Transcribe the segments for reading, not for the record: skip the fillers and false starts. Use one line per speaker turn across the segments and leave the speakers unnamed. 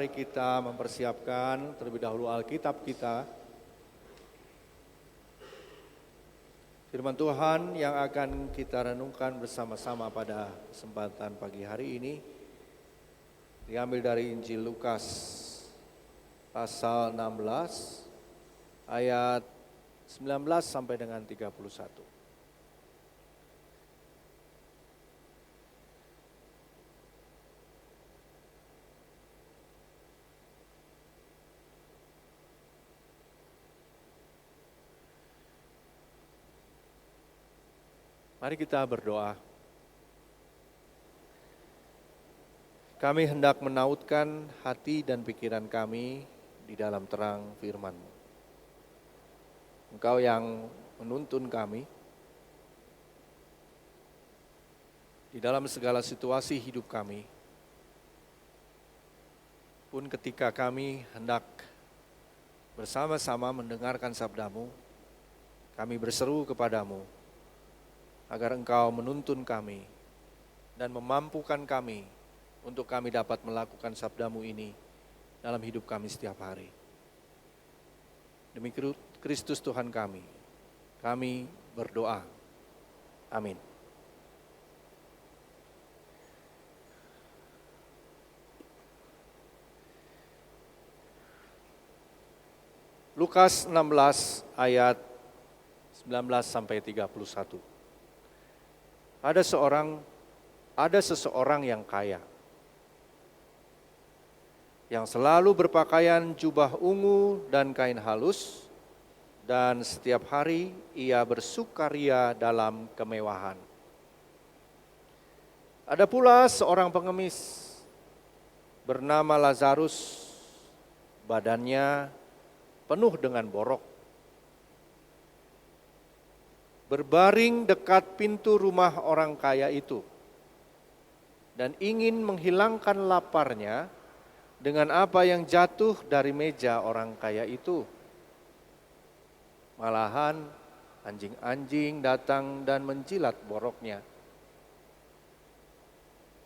Mari kita mempersiapkan terlebih dahulu Alkitab kita. Firman Tuhan yang akan kita renungkan bersama-sama pada kesempatan pagi hari ini diambil dari Injil Lukas pasal 16 ayat 19 sampai dengan 31. Mari kita berdoa. Kami hendak menautkan hati dan pikiran kami di dalam terang firman-Mu. Engkau yang menuntun kami di dalam segala situasi hidup kami. Pun ketika kami hendak bersama-sama mendengarkan sabda-Mu, kami berseru kepadamu agar Engkau menuntun kami dan memampukan kami untuk kami dapat melakukan sabda-Mu ini dalam hidup kami setiap hari. Demi Kristus Tuhan kami berdoa. Amin. Lukas 16 ayat 19 sampai 31. Ada seseorang yang kaya, yang selalu berpakaian jubah ungu dan kain halus, dan setiap hari ia bersukaria dalam kemewahan. Ada pula seorang pengemis bernama Lazarus, badannya penuh dengan borok, berbaring dekat pintu rumah orang kaya itu dan ingin menghilangkan laparnya dengan apa yang jatuh dari meja orang kaya itu. Malahan anjing-anjing datang dan menjilat boroknya.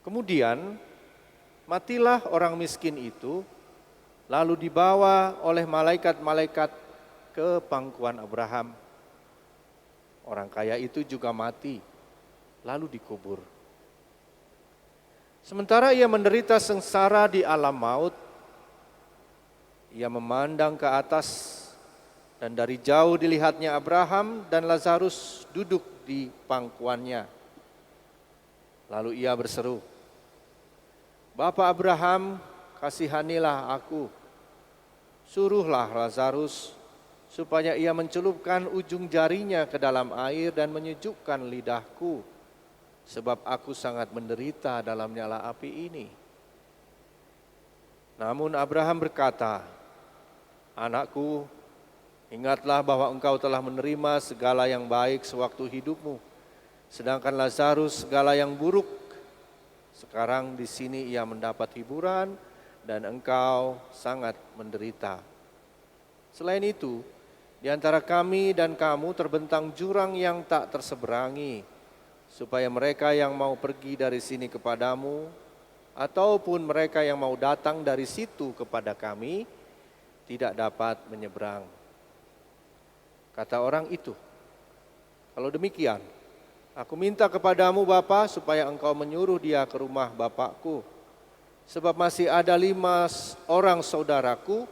Kemudian matilah orang miskin itu, lalu dibawa oleh malaikat-malaikat ke pangkuan Abraham. Orang kaya itu juga mati, lalu dikubur. Sementara ia menderita sengsara di alam maut, ia memandang ke atas dan dari jauh dilihatnya Abraham dan Lazarus duduk di pangkuannya. Lalu ia berseru, "Bapa Abraham, kasihanilah aku, suruhlah Lazarus supaya ia mencelupkan ujung jarinya ke dalam air dan menyejukkan lidahku, sebab aku sangat menderita dalam nyala api ini." Namun Abraham berkata, "Anakku, ingatlah bahwa engkau telah menerima segala yang baik sewaktu hidupmu, sedangkan Lazarus segala yang buruk. Sekarang di sini ia mendapat hiburan dan engkau sangat menderita. Selain itu, di antara kami dan kamu terbentang jurang yang tak terseberangi, supaya mereka yang mau pergi dari sini kepadamu, ataupun mereka yang mau datang dari situ kepada kami, tidak dapat menyeberang." Kata orang itu, "Kalau demikian, aku minta kepadamu Bapa, supaya engkau menyuruh dia ke rumah bapakku, sebab masih ada 5 orang saudaraku,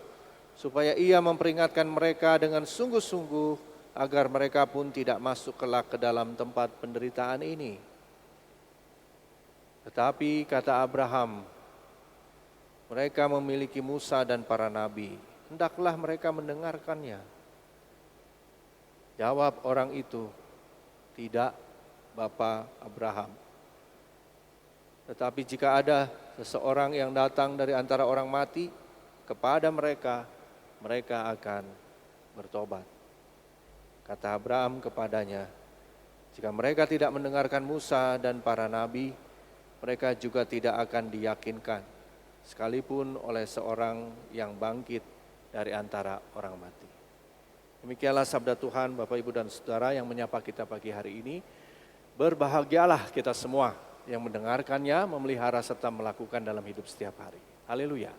supaya ia memperingatkan mereka dengan sungguh-sungguh agar mereka pun tidak masuk kelak ke dalam tempat penderitaan ini." Tetapi kata Abraham, "Mereka memiliki Musa dan para nabi, hendaklah mereka mendengarkannya." Jawab orang itu, "Tidak, Bapa Abraham. Tetapi jika ada seseorang yang datang dari antara orang mati kepada mereka, mereka akan bertobat." Kata Abraham kepadanya, "Jika mereka tidak mendengarkan Musa dan para nabi, mereka juga tidak akan diyakinkan, sekalipun oleh seorang yang bangkit dari antara orang mati." Demikianlah sabda Tuhan. Bapak, Ibu, dan Saudara yang menyapa kita pagi hari ini. Berbahagialah kita semua yang mendengarkannya, memelihara serta melakukan dalam hidup setiap hari. Haleluya.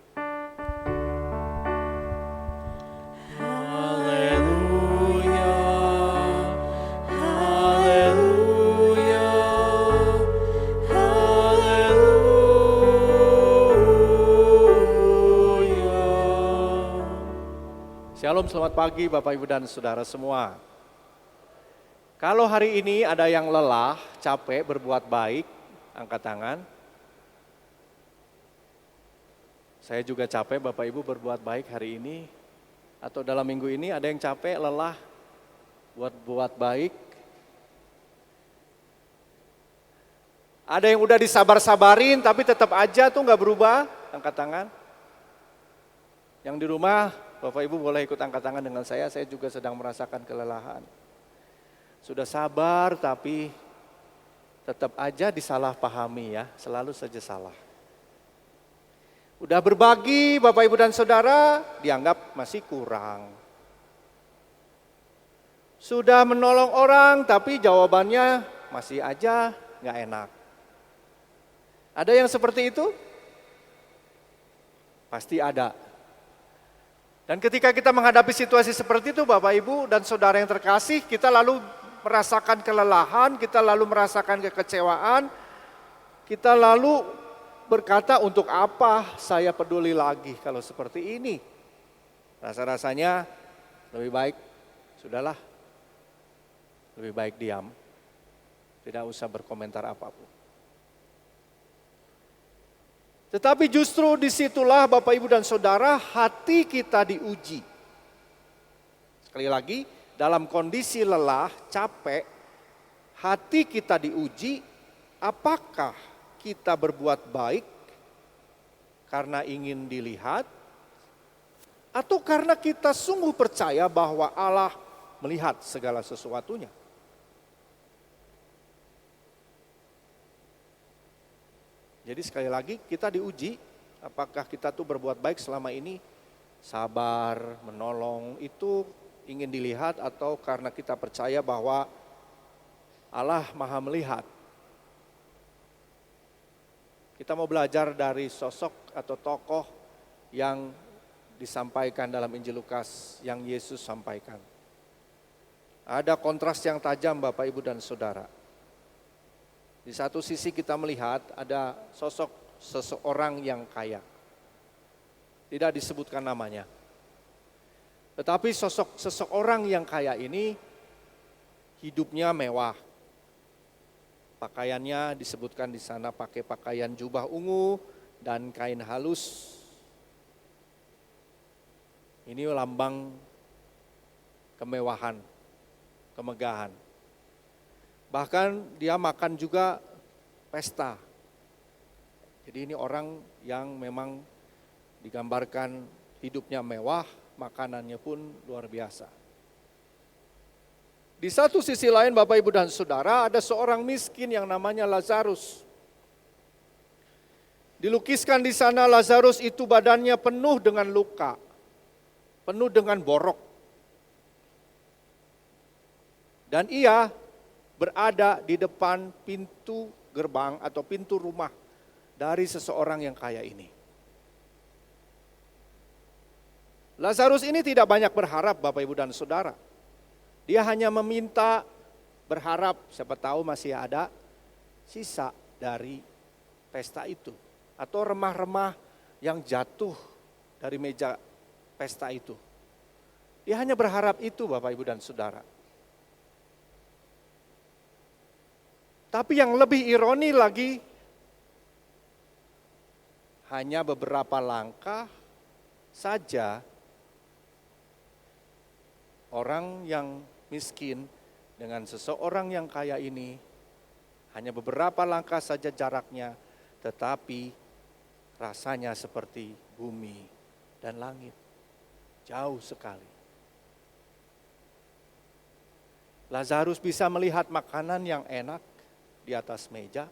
Shalom, selamat pagi Bapak Ibu dan Saudara semua. Kalau hari ini ada yang lelah, capek berbuat baik, angkat tangan. Saya juga capek Bapak Ibu berbuat baik hari ini. Atau dalam minggu ini ada yang capek, lelah, buat baik. Ada yang udah disabar-sabarin tapi tetap aja tuh gak berubah, angkat tangan. Yang di rumah, Bapak Ibu boleh ikut angkat tangan dengan saya juga sedang merasakan kelelahan. Sudah sabar tapi tetap aja disalahpahami ya, selalu saja salah. Udah berbagi Bapak Ibu dan Saudara, dianggap masih kurang. Sudah menolong orang tapi jawabannya masih aja gak enak. Ada yang seperti itu? Pasti ada. Dan ketika kita menghadapi situasi seperti itu Bapak Ibu dan Saudara yang terkasih, kita lalu merasakan kelelahan, kita lalu merasakan kekecewaan, kita lalu berkata untuk apa saya peduli lagi kalau seperti ini. Rasa-rasanya lebih baik, sudahlah, lebih baik diam, tidak usah berkomentar apapun. Tetapi justru disitulah Bapak Ibu dan Saudara hati kita diuji. Sekali lagi, dalam kondisi lelah, capek, hati kita diuji, apakah kita berbuat baik karena ingin dilihat, atau karena kita sungguh percaya bahwa Allah melihat segala sesuatunya. Jadi sekali lagi kita diuji, apakah kita tuh berbuat baik selama ini, sabar, menolong, itu ingin dilihat atau karena kita percaya bahwa Allah Maha melihat. Kita mau belajar dari sosok atau tokoh yang disampaikan dalam Injil Lukas yang Yesus sampaikan. Ada kontras yang tajam Bapak Ibu dan Saudara. Di satu sisi kita melihat ada sosok seseorang yang kaya. Tidak disebutkan namanya. Tetapi sosok seseorang yang kaya ini hidupnya mewah. Pakaiannya disebutkan di sana pakai pakaian jubah ungu dan kain halus. Ini lambang kemewahan, kemegahan. Bahkan dia makan juga pesta. Jadi ini orang yang memang digambarkan hidupnya mewah, makanannya pun luar biasa. Di satu sisi lain Bapak Ibu dan Saudara ada seorang miskin yang namanya Lazarus. Dilukiskan di sana Lazarus itu badannya penuh dengan luka, penuh dengan borok. Dan ia berada di depan pintu gerbang atau pintu rumah dari seseorang yang kaya ini. Lazarus ini tidak banyak berharap Bapak Ibu dan Saudara. Dia hanya meminta berharap siapa tahu masih ada sisa dari pesta itu. Atau remah-remah yang jatuh dari meja pesta itu. Dia hanya berharap itu Bapak Ibu dan Saudara. Tapi yang lebih ironi lagi, hanya beberapa langkah saja orang yang miskin dengan seseorang yang kaya ini, hanya beberapa langkah saja jaraknya, tetapi rasanya seperti bumi dan langit, jauh sekali. Lazarus bisa melihat makanan yang enak di atas meja,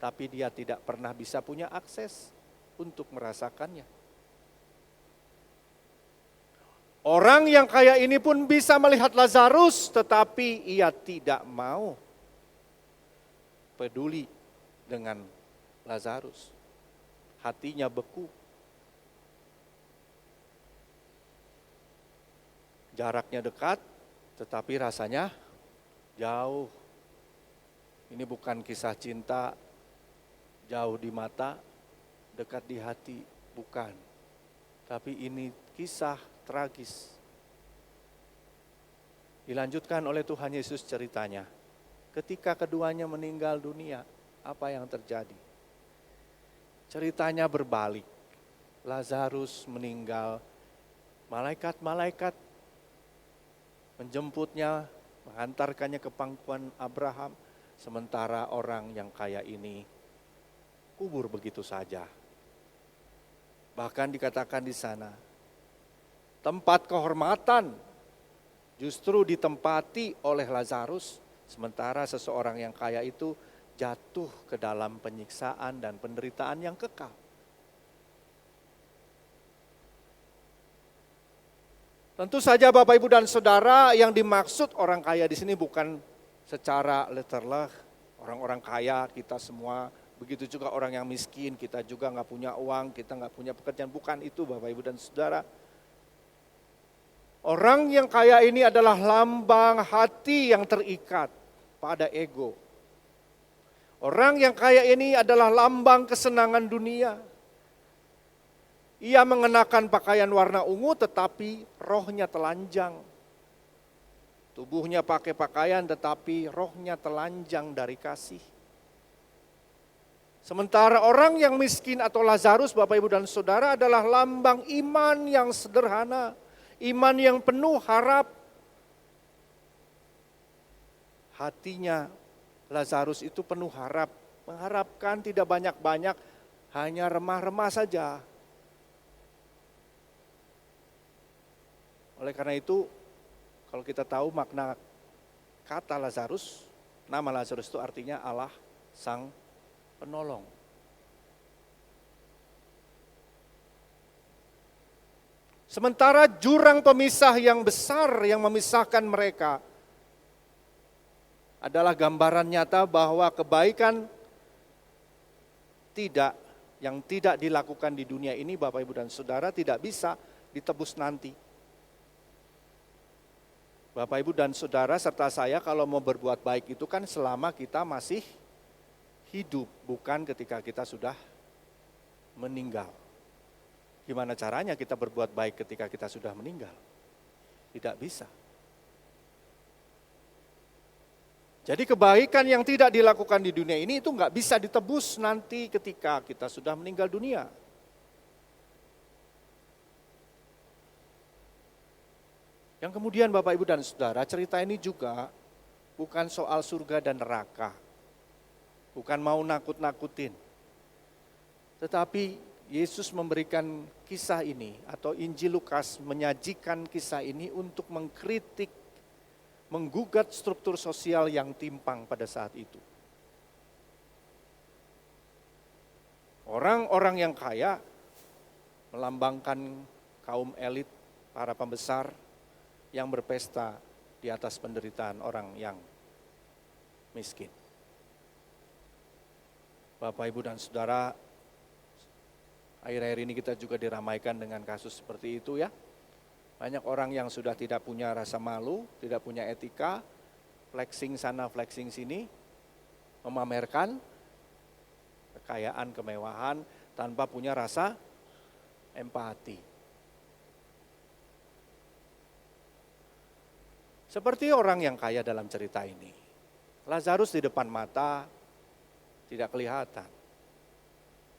tapi dia tidak pernah bisa punya akses untuk merasakannya. Orang yang kaya ini pun bisa melihat Lazarus, tetapi ia tidak mau peduli dengan Lazarus. Hatinya beku. Jaraknya dekat, tetapi rasanya jauh. Ini bukan kisah cinta jauh di mata, dekat di hati, bukan. Tapi ini kisah tragis Dilanjutkan oleh Tuhan Yesus ceritanya. Ketika keduanya meninggal dunia, apa yang terjadi? Ceritanya berbalik. Lazarus meninggal, malaikat-malaikat menjemputnya, mengantarkannya ke pangkuan Abraham, sementara orang yang kaya ini kubur begitu saja. Bahkan dikatakan di sana, tempat kehormatan justru ditempati oleh Lazarus, sementara seseorang yang kaya itu jatuh ke dalam penyiksaan dan penderitaan yang kekal. Tentu saja Bapak Ibu dan Saudara, yang dimaksud orang kaya di sini bukan secara letterlah orang-orang kaya kita semua, begitu juga orang yang miskin, kita juga nggak punya uang, kita nggak punya pekerjaan, bukan itu Bapak Ibu dan Saudara. Orang yang kaya ini adalah lambang hati yang terikat pada ego. Orang yang kaya ini adalah lambang kesenangan dunia. Ia mengenakan pakaian warna ungu tetapi rohnya telanjang. Tubuhnya pakai pakaian tetapi rohnya telanjang dari kasih. Sementara orang yang miskin atau Lazarus, Bapak Ibu dan Saudara, adalah lambang iman yang sederhana. Iman yang penuh harap. Hatinya Lazarus itu penuh harap. Mengharapkan tidak banyak-banyak, hanya remah-remah saja. Oleh karena itu, kalau kita tahu makna kata Lazarus, nama Lazarus itu artinya Allah Sang Penolong. Sementara jurang pemisah yang besar yang memisahkan mereka adalah gambaran nyata bahwa kebaikan yang tidak dilakukan di dunia ini, Bapak Ibu dan Saudara, tidak bisa ditebus nanti. Bapak Ibu dan Saudara serta saya kalau mau berbuat baik itu kan selama kita masih hidup, bukan ketika kita sudah meninggal. Gimana caranya kita berbuat baik ketika kita sudah meninggal? Tidak bisa. Jadi kebaikan yang tidak dilakukan di dunia ini itu nggak bisa ditebus nanti ketika kita sudah meninggal dunia. Yang kemudian Bapak Ibu dan Saudara, cerita ini juga bukan soal surga dan neraka. Bukan mau nakut-nakutin. Tetapi Yesus memberikan kisah ini atau Injil Lukas menyajikan kisah ini untuk mengkritik, menggugat struktur sosial yang timpang pada saat itu. Orang-orang yang kaya melambangkan kaum elit, para pembesar yang berpesta di atas penderitaan orang yang miskin. Bapak, Ibu, dan Saudara, akhir-akhir ini kita juga diramaikan dengan kasus seperti itu ya. Banyak orang yang sudah tidak punya rasa malu, tidak punya etika, flexing sana, flexing sini, memamerkan kekayaan, kemewahan, tanpa punya rasa empati. Seperti orang yang kaya dalam cerita ini. Lazarus di depan mata tidak kelihatan.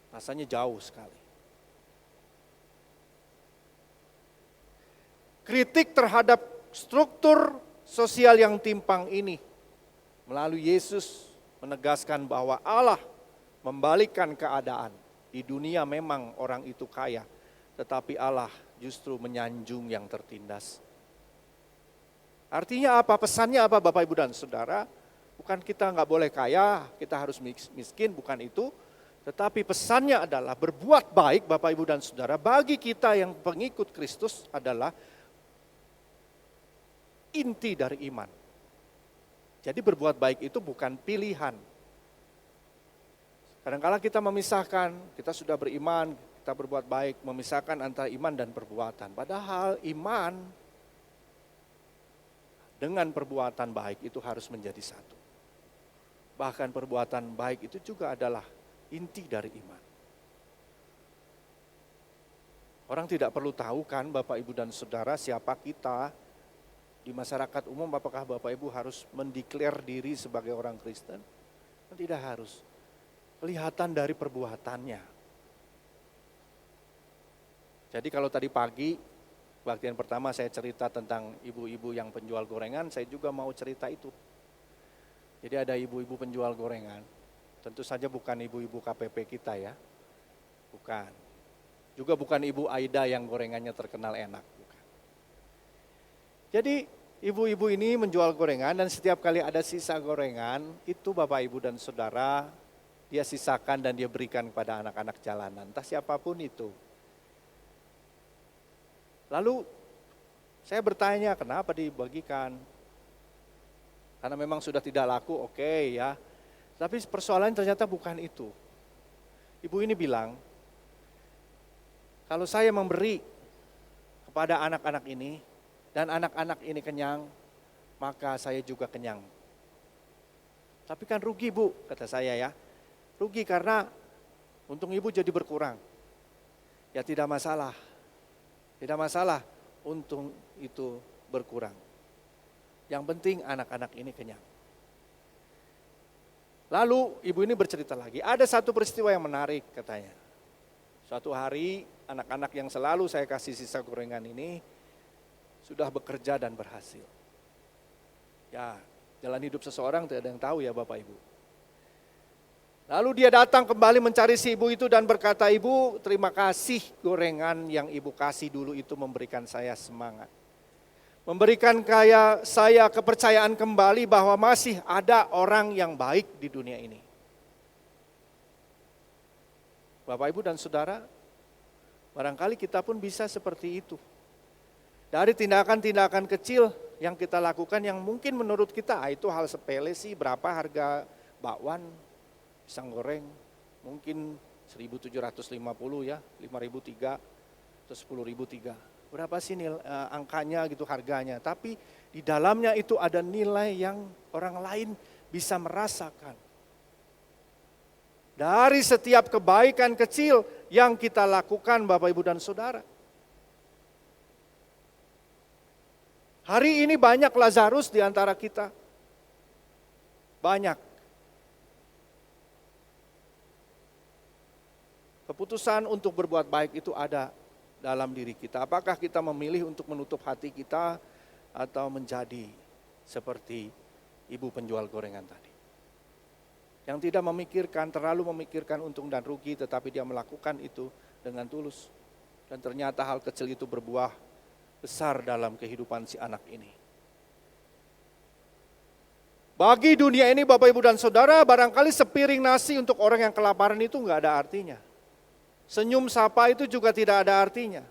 Rasanya jauh sekali. Kritik terhadap struktur sosial yang timpang ini melalui Yesus menegaskan bahwa Allah membalikkan keadaan. Di dunia memang orang itu kaya, tetapi Allah justru menyanjung yang tertindas. Artinya apa? Pesannya apa Bapak Ibu dan Saudara? Bukan kita nggak boleh kaya, kita harus miskin, bukan itu. Tetapi pesannya adalah berbuat baik Bapak Ibu dan Saudara bagi kita yang pengikut Kristus adalah inti dari iman. Jadi berbuat baik itu bukan pilihan. Kadang-kala kita memisahkan, kita sudah beriman, kita berbuat baik, memisahkan antara iman dan perbuatan. Padahal iman dengan perbuatan baik itu harus menjadi satu. Bahkan perbuatan baik itu juga adalah inti dari iman. Orang tidak perlu tahu kan Bapak Ibu dan Saudara siapa kita. Di masyarakat umum apakah Bapak Ibu harus mendeklar diri sebagai orang Kristen? Tidak harus. Kelihatan dari perbuatannya. Jadi kalau tadi pagi, kebaktian pertama saya cerita tentang ibu-ibu yang penjual gorengan, saya juga mau cerita itu. Jadi ada ibu-ibu penjual gorengan, tentu saja bukan ibu-ibu KPP kita ya, bukan. Juga bukan Ibu Aida yang gorengannya terkenal enak, bukan. Jadi ibu-ibu ini menjual gorengan dan setiap kali ada sisa gorengan, itu Bapak Ibu dan Saudara, dia sisakan dan dia berikan kepada anak-anak jalanan, entah siapapun itu. Lalu saya bertanya kenapa dibagikan? Karena memang sudah tidak laku, oke ya. Tapi persoalannya ternyata bukan itu. Ibu ini bilang, kalau saya memberi kepada anak-anak ini, dan anak-anak ini kenyang, maka saya juga kenyang. Tapi kan rugi Bu, kata saya ya. Rugi karena untung ibu jadi berkurang. Ya tidak masalah. Tidak masalah untung itu berkurang. Yang penting anak-anak ini kenyang. Lalu ibu ini bercerita lagi, ada satu peristiwa yang menarik katanya. Suatu hari anak-anak yang selalu saya kasih sisa gorengan ini sudah bekerja dan berhasil. Ya, jalan hidup seseorang tidak ada yang tahu ya Bapak Ibu. Lalu dia datang kembali mencari si ibu itu dan berkata, "Ibu, terima kasih gorengan yang ibu kasih dulu itu memberikan saya semangat. Memberikan saya kepercayaan kembali bahwa masih ada orang yang baik di dunia ini." Bapak Ibu dan Saudara, barangkali kita pun bisa seperti itu. Dari tindakan-tindakan kecil yang kita lakukan yang mungkin menurut kita itu hal sepele sih, berapa harga bakwan, pisang goreng, mungkin 1.750 ya, 5.003 atau 10.003. Berapa sih angkanya gitu harganya, tapi di dalamnya itu ada nilai yang orang lain bisa merasakan. Dari setiap kebaikan kecil yang kita lakukan Bapak Ibu dan Saudara. Hari ini banyak Lazarus di antara kita. Banyak. Keputusan untuk berbuat baik itu ada dalam diri kita. Apakah kita memilih untuk menutup hati kita atau menjadi seperti ibu penjual gorengan tadi. Yang tidak terlalu memikirkan untung dan rugi, tetapi dia melakukan itu dengan tulus. Dan ternyata hal kecil itu berbuah besar dalam kehidupan si anak ini. Bagi dunia ini Bapak Ibu dan Saudara, barangkali sepiring nasi untuk orang yang kelaparan itu enggak ada artinya. Senyum sapa itu juga tidak ada artinya.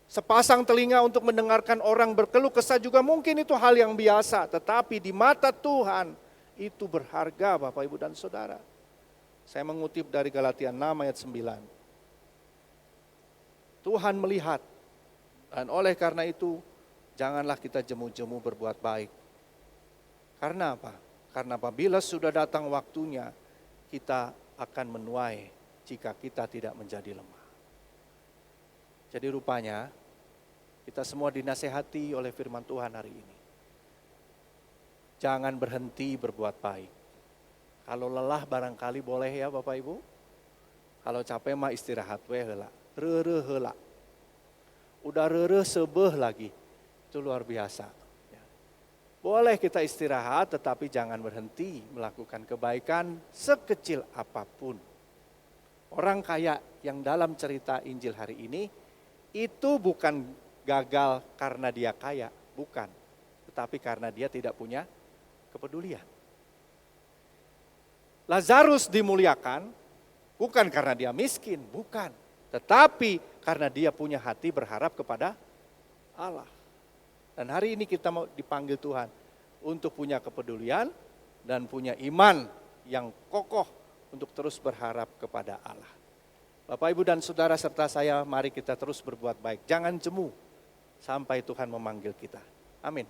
Sepasang telinga untuk mendengarkan orang berkeluh kesah juga mungkin itu hal yang biasa. Tetapi di mata Tuhan itu berharga Bapak Ibu dan Saudara. Saya mengutip dari Galatia 6 ayat 9. Tuhan melihat dan oleh karena itu janganlah kita jemu-jemu berbuat baik. Karena apa? Karena apabila sudah datang waktunya kita akan menuai jika kita tidak menjadi lemah. Jadi rupanya kita semua dinasehati oleh firman Tuhan hari ini. Jangan berhenti berbuat baik. Kalau lelah barangkali boleh ya Bapak Ibu. Kalau capek mah istirahat we heula. Reureuh heula. Udah reureuh sebeuh lagi. Itu luar biasa. Boleh kita istirahat tetapi jangan berhenti melakukan kebaikan sekecil apapun. Orang kaya yang dalam cerita Injil hari ini itu bukan gagal karena dia kaya, bukan. Tetapi karena dia tidak punya kepedulian. Lazarus dimuliakan bukan karena dia miskin, bukan. Tetapi karena dia punya hati berharap kepada Allah. Dan hari ini kita mau dipanggil Tuhan untuk punya kepedulian dan punya iman yang kokoh untuk terus berharap kepada Allah. Bapak, Ibu dan Saudara serta saya, mari kita terus berbuat baik. Jangan jemu sampai Tuhan memanggil kita. Amin.